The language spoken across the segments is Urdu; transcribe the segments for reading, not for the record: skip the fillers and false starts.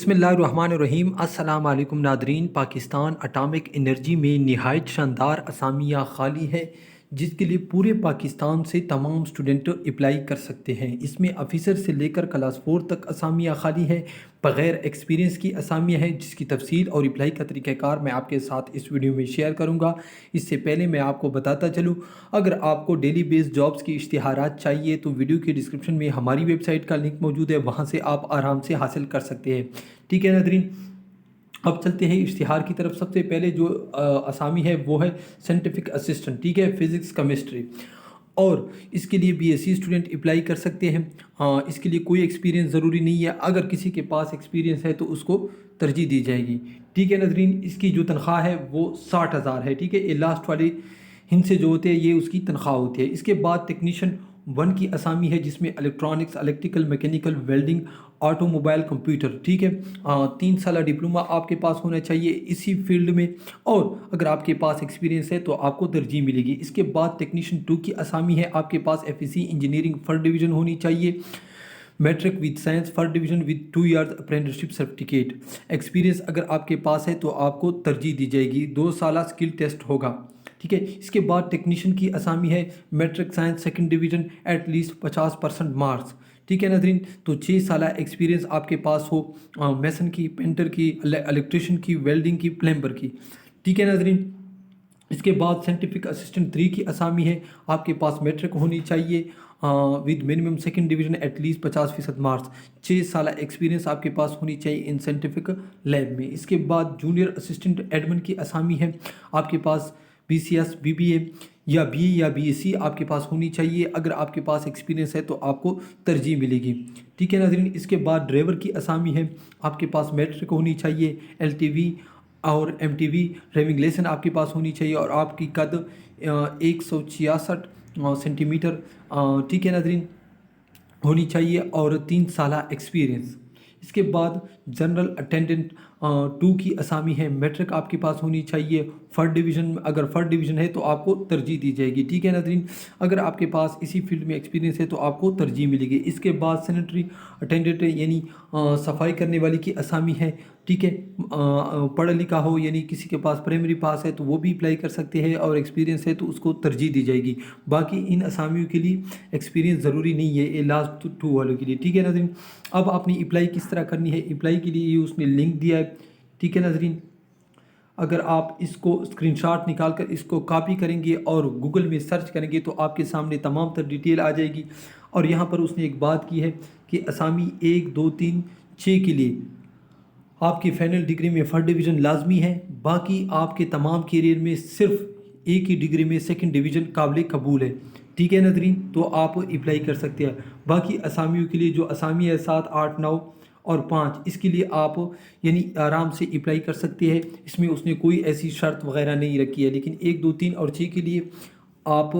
بسم اللہ الرحمن الرحیم۔ السلام علیکم ناظرین۔ پاکستان اٹامک انرجی میں نہایت شاندار اسامیہ خالی ہے جس کے لیے پورے پاکستان سے تمام سٹوڈنٹ اپلائی کر سکتے ہیں۔ اس میں آفیسر سے لے کر کلاس 4 تک اسامیہ خالی ہے، بغیر ایکسپیرینس کی اسامیہ ہے، جس کی تفصیل اور اپلائی کا طریقہ کار میں آپ کے ساتھ اس ویڈیو میں شیئر کروں گا۔ اس سے پہلے میں آپ کو بتاتا چلوں، اگر آپ کو ڈیلی بیس جابز کی اشتہارات چاہیے تو ویڈیو کے ڈسکرپشن میں ہماری ویب سائٹ کا لنک موجود ہے، وہاں سے آپ آرام سے حاصل کر سکتے ہیں۔ ٹھیک ہے ناظرین، اب چلتے ہیں اشتہار کی طرف۔ سب سے پہلے جو اسامی ہے وہ ہے سائنٹیفک اسسٹنٹ، ٹھیک ہے، فزکس کیمسٹری، اور اس کے لیے B S C student apply کر سکتے ہیں۔ اس کے لیے کوئی ایکسپیرینس ضروری نہیں ہے، اگر کسی کے پاس ایکسپیرینس ہے تو اس کو ترجیح دی جائے گی۔ ٹھیک ہے ناظرین، اس کی جو تنخواہ ہے وہ 60,000 ہے۔ ٹھیک ہے، یہ لاسٹ والے ہند سے جو ہوتے ہیں یہ اس کی تنخواہ ہوتی ہے۔ اس کے بعد ٹیکنیشین 1 کی اسامی ہے جس میں electronics, electrical, mechanical, welding, auto mobile, computer, ٹھیک ہے۔ 3 سالہ ڈپلومہ آپ کے پاس ہونا چاہیے اسی فیلڈ میں، اور اگر آپ کے پاس ایکسپیرینس ہے تو آپ کو ترجیح ملے گی۔ اس کے بعد ٹیکنیشین 2 کی اسامی ہے، آپ کے پاس F E C engineering first division ہونی چاہیے، matric with science first division with 2 years apprenticeship certificate. Experience اگر آپ کے پاس ہے تو آپ کو ترجیح دی جائے گی، 2 سالہ اسکل ٹیسٹ ہوگا۔ ٹھیک ہے، اس کے بعد ٹیکنیشین کی اسامی ہے، matric science second division at least 50% marks. ٹھیک ہے ناظرین، تو 6 سالہ ایکسپیرینس آپ کے پاس ہو میسن کی، پینٹر کی، الیکٹریشین کی، ویلڈنگ کی، پلمبر کی۔ ٹھیک ہے ناظرین، اس کے بعد سائنٹیفک اسسٹنٹ 3 کی اسامی ہے، آپ کے پاس میٹرک ہونی چاہیے with minimum second division at least 50% marks, 6 سالہ ایکسپیرینس آپ کے پاس ہونی چاہیے ان سائنٹیفک لیب میں۔ اس کے بعد جونیئر اسسٹنٹ ایڈمن کی اسامی ہے، آپ کے پاس B C S, B B A یا بی اے یا بی ایس سی آپ کے پاس ہونی چاہیے، اگر آپ کے پاس ایکسپیرینس ہے تو آپ کو ترجیح ملے گی۔ ٹھیک ہے ناظرین، اس کے بعد ڈرائیور کی اسامی ہے، آپ کے پاس میٹرک ہونی چاہیے، ایل ٹی وی اور M T V driving licence آپ کے پاس ہونی چاہیے، اور آپ کی قد 166 سینٹی میٹر، ٹھیک ہے ناظرین، ہونی چاہیے، اور 3 سالہ ایکسپیرینس۔ اس کے بعد جنرل اٹینڈنٹ 2 کی اسامی ہے، میٹرک آپ کے پاس ہونی چاہیے، فرسٹ ڈویژن، اگر فرسٹ ڈویژن ہے تو آپ کو ترجیح دی جائے گی۔ ٹھیک ہے ناظرین، اگر آپ کے پاس اسی فیلڈ میں ایکسپیرینس ہے تو آپ کو ترجیح ملے گی۔ اس کے بعد سینیٹری اٹینڈنٹ یعنی صفائی کرنے والی کی اسامی ہے، ٹھیک ہے، پڑھا لکھا ہو یعنی کسی کے پاس پرائمری پاس ہے تو وہ بھی اپلائی کر سکتے ہیں، اور ایکسپیرینس ہے تو اس کو ترجیح دی جائے گی۔ باقی ان اسامیوں کے لیے ایکسپیرینس ضروری نہیں ہے، یہ لاسٹ 2 والوں کے لیے۔ ٹھیک ہے ناظرین، اب آپ نے اپلائی کس طرح کرنی ہے؟ اپلائی کے لیے یہ اس نے لنک دیا ہے، ٹھیک ہے ناظرین۔ اگر آپ اس کو اسکرین شاٹ نکال کر اس کو کاپی کریں گے اور گوگل میں سرچ کریں گے تو آپ کے سامنے تمام تر ڈیٹیل آ جائے گی۔ اور یہاں پر اس نے ایک بات کی ہے کہ اسامی 1، 2، 3، 6 کے لیے آپ کی فائنل ڈگری میں فرسٹ ڈویژن لازمی ہے، باقی آپ کے تمام کیریئر میں صرف ایک ہی ڈگری میں سیکنڈ ڈویژن قابل قبول ہے۔ ٹھیک ہے ناظرین، تو آپ اپلائی کر سکتے ہیں۔ باقی اسامیوں کے لیے جو اسامی ہے 7، 8، 9 اور 5، اس کے لیے آپ یعنی آرام سے اپلائی کر سکتے ہیں، اس میں اس نے کوئی ایسی شرط وغیرہ نہیں رکھی ہے۔ لیکن 1، 2، 3 اور 6 کے لیے آپ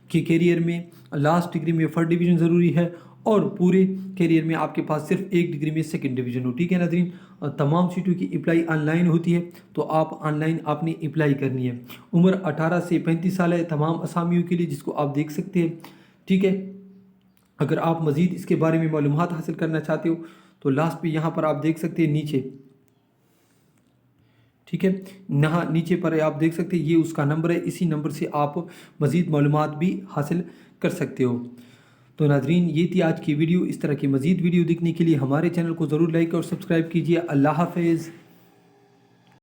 کے کیریئر میں لاسٹ ڈگری میں فرسٹ ڈویژن ضروری ہے، اور پورے کیریئر میں آپ کے پاس صرف ایک ڈگری میں سیکنڈ ڈویژن ہو۔ ٹھیک ہے ناظرین، تمام سیٹوں کی اپلائی آن لائن ہوتی ہے، تو آپ آن لائن آپ نے اپلائی کرنی ہے۔ عمر 18 سے 35 سال ہے تمام اسامیوں کے لیے، جس کو آپ دیکھ سکتے ہیں۔ ٹھیک ہے، اگر آپ مزید اس کے بارے میں معلومات حاصل کرنا چاہتے ہو تو لاسٹ پہ یہاں پر آپ دیکھ سکتے ہیں نیچے، ٹھیک ہے، یہاں نیچے پر آپ دیکھ سکتے ہیں یہ اس کا نمبر ہے، اسی نمبر سے آپ مزید معلومات بھی حاصل کر سکتے ہو۔ تو ناظرین، یہ تھی آج کی ویڈیو۔ اس طرح کی مزید ویڈیو دیکھنے کے لیے ہمارے چینل کو ضرور لائک اور سبسکرائب کیجیے۔ اللہ حافظ۔